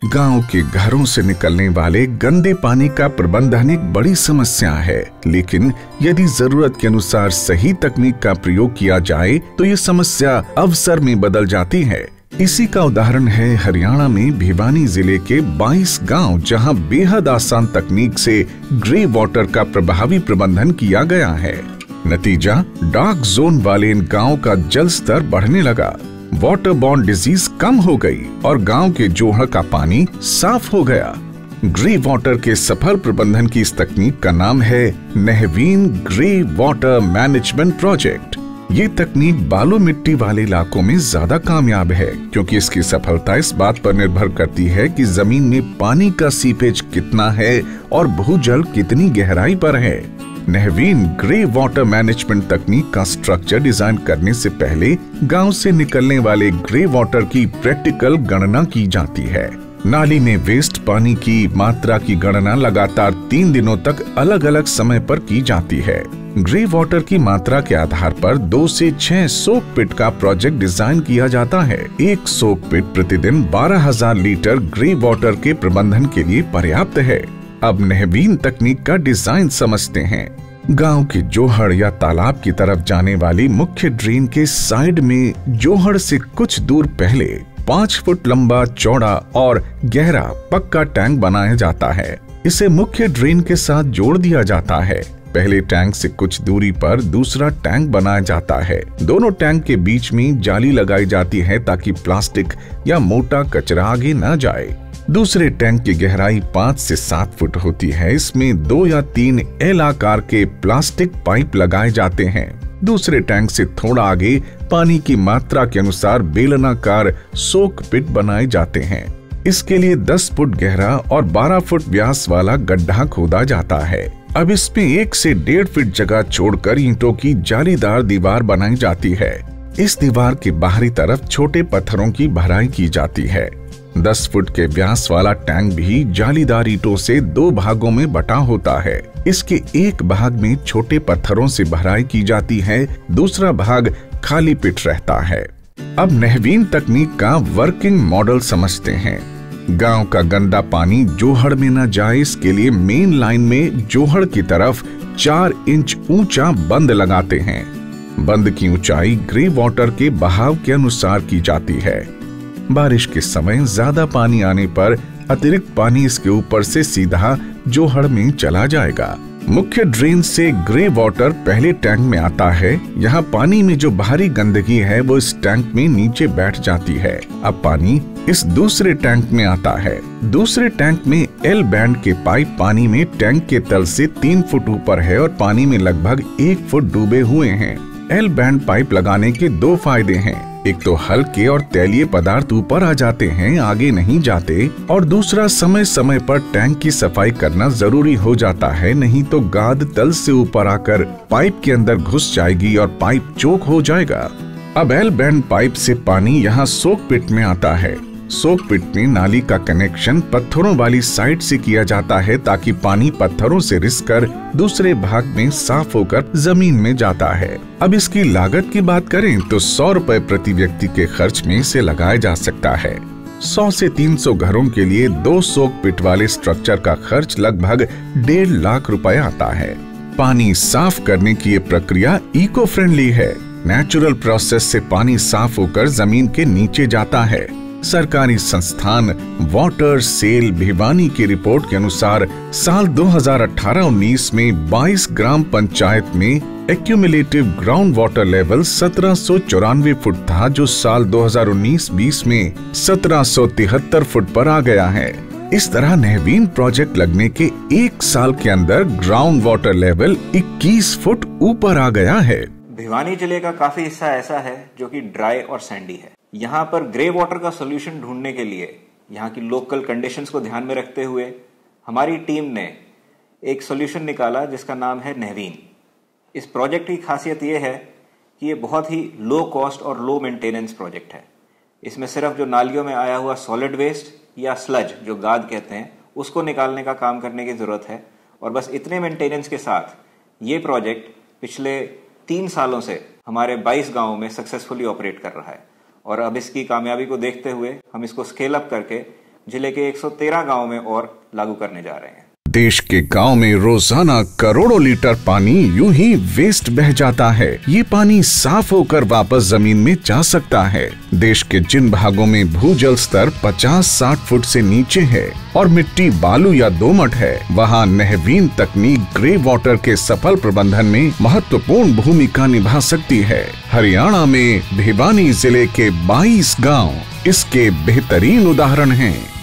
गांव के घरों से निकलने वाले गंदे पानी का प्रबंधन एक बड़ी समस्या है, लेकिन यदि जरूरत के अनुसार सही तकनीक का प्रयोग किया जाए तो ये समस्या अवसर में बदल जाती है। इसी का उदाहरण है हरियाणा में भिवानी जिले के 22 गांव, जहां बेहद आसान तकनीक से ग्रे वाटर का प्रभावी प्रबंधन किया गया है। नतीजा, डार्क जोन वाले इन गांव का जल स्तर बढ़ने लगा, वाटर बॉर्न डिजीज कम हो गई और गांव के जोहड़ का पानी साफ हो गया। ग्रे वाटर के सफल प्रबंधन की इस तकनीक का नाम है नहवीन ग्रे वाटर मैनेजमेंट प्रोजेक्ट। ये तकनीक बालू मिट्टी वाले इलाकों में ज्यादा कामयाब है, क्योंकि इसकी सफलता इस बात पर निर्भर करती है कि जमीन में पानी का सीपेज कितना है और भूजल कितनी गहराई पर है। नहवीन ग्रे वाटर मैनेजमेंट तकनीक का स्ट्रक्चर डिजाइन करने से पहले गांव से निकलने वाले ग्रे वाटर की प्रैक्टिकल गणना की जाती है। नाली में वेस्ट पानी की मात्रा की गणना लगातार 3 दिनों तक अलग अलग समय पर की जाती है। ग्रे वाटर की मात्रा के आधार पर 2 से 6 सोक पिट का प्रोजेक्ट डिजाइन किया जाता है। एक सोक पिट प्रतिदिन 12,000 लीटर ग्रे वाटर के प्रबंधन के लिए पर्याप्त है। अब नहवीन तकनीक का डिजाइन समझते हैं। गांव के जोहड़ या तालाब की तरफ जाने वाली मुख्य ड्रेन के साइड में जोहड़ से कुछ दूर पहले 5 फुट लंबा, चौड़ा और गहरा पक्का टैंक बनाया जाता है। इसे मुख्य ड्रेन के साथ जोड़ दिया जाता है। पहले टैंक से कुछ दूरी पर दूसरा टैंक बनाया जाता है। दोनों टैंक के बीच में जाली लगाई जाती है ताकि प्लास्टिक या मोटा कचरा आगे न जाए। दूसरे टैंक की गहराई 5 से 7 फुट होती है। इसमें 2 या 3 एल आकार के प्लास्टिक पाइप लगाए जाते हैं। दूसरे टैंक से थोड़ा आगे पानी की मात्रा के अनुसार बेलनाकार सोक पिट बनाए जाते हैं। इसके लिए 10 फुट गहरा और 12 फुट व्यास वाला गड्ढा खोदा जाता है। अब इसमें 1 से 1.5 फीट जगह छोड़कर ईंटों की जालीदार दीवार बनाई जाती है। इस दीवार के बाहरी तरफ छोटे पत्थरों की भराई की जाती है। 10 फुट के व्यास वाला टैंक भी जालीदार ईंटों से 2 भागों में बटा होता है। इसके एक भाग में छोटे पत्थरों से भराई की जाती है, दूसरा भाग खाली पिट रहता है। अब नहवीन तकनीक का वर्किंग मॉडल समझते हैं। गांव का गंदा पानी जोहड़ में न जाए, इसके लिए मेन लाइन में जोहड़ की तरफ 4 इंच ऊंचा बंद लगाते हैं। बंद की ऊंचाई ग्रे वाटर के बहाव के अनुसार की जाती है। बारिश के समय ज्यादा पानी आने पर अतिरिक्त पानी इसके ऊपर से सीधा जोहड़ में चला जाएगा। मुख्य ड्रेन से ग्रे वाटर पहले टैंक में आता है। यहाँ पानी में जो बाहरी गंदगी है वो इस टैंक में नीचे बैठ जाती है। अब पानी इस दूसरे टैंक में आता है। दूसरे टैंक में एल बैंड के पाइप पानी में टैंक के तल से 3 फुट ऊपर है और पानी में लगभग 1 फुट डूबे हुए हैं। एल बैंड पाइप लगाने के 2 फायदे हैं। एक तो हल्के और तैलीय पदार्थ ऊपर आ जाते हैं, आगे नहीं जाते, और दूसरा समय समय पर टैंक की सफाई करना जरूरी हो जाता है, नहीं तो गाद तल से ऊपर आकर पाइप के अंदर घुस जाएगी और पाइप चोक हो जाएगा। अब एल बैंड पाइप से पानी यहाँ सोक पिट में आता है। सोक पिट में नाली का कनेक्शन पत्थरों वाली साइड से किया जाता है ताकि पानी पत्थरों से रिसकर दूसरे भाग में साफ होकर जमीन में जाता है। अब इसकी लागत की बात करें तो 100 रुपए प्रति व्यक्ति के खर्च में इसे लगाया जा सकता है। 100 से 300 घरों के लिए 2 सोक पिट वाले स्ट्रक्चर का खर्च लगभग 1.5 लाख रुपए आता है। पानी साफ करने की ये प्रक्रिया इको फ्रेंडली है। नेचुरल प्रोसेस से पानी साफ होकर जमीन के नीचे जाता है। सरकारी संस्थान वाटर सेल भिवानी की रिपोर्ट के अनुसार साल 2018-19 में 22 ग्राम पंचायत में accumulative ground water level 1794 foot था, जो साल 2019-20 में 1773 फुट पर आ गया है। इस तरह नहवीन प्रोजेक्ट लगने के 1 साल के अंदर ग्राउंड वाटर लेवल 21 फुट ऊपर आ गया है। भिवानी जिले का काफी हिस्सा ऐसा है जो कि ड्राई और सैंडी है। यहाँ पर ग्रे वाटर का सोल्यूशन ढूंढने के लिए यहाँ की लोकल कंडीशंस को ध्यान में रखते हुए हमारी टीम ने एक सोल्यूशन निकाला जिसका नाम है नहवीन। इस प्रोजेक्ट की खासियत ये है कि ये बहुत ही लो कॉस्ट और लो मेंटेनेंस प्रोजेक्ट है। इसमें सिर्फ जो नालियों में आया हुआ सॉलिड वेस्ट या स्लज, जो गाद कहते हैं, उसको निकालने का काम करने की जरूरत है। और बस इतने मेंटेनेंस के साथ ये प्रोजेक्ट पिछले 3 सालों से हमारे 22 गांवों में सक्सेसफुली ऑपरेट कर रहा है। और अब इसकी कामयाबी को देखते हुए हम इसको स्केल अप करके जिले के 113 गांव में और लागू करने जा रहे हैं। देश के गांव में रोजाना करोड़ों लीटर पानी यूं ही वेस्ट बह जाता है। ये पानी साफ होकर वापस जमीन में जा सकता है। देश के जिन भागों में भूजल स्तर 50-60 फुट से नीचे है और मिट्टी बालू या दोमट है, वहाँ नहवीन तकनीक ग्रे वाटर के सफल प्रबंधन में महत्वपूर्ण भूमिका निभा सकती है। हरियाणा में भिवानी जिले के 22 गाँव इसके बेहतरीन उदाहरण हैं।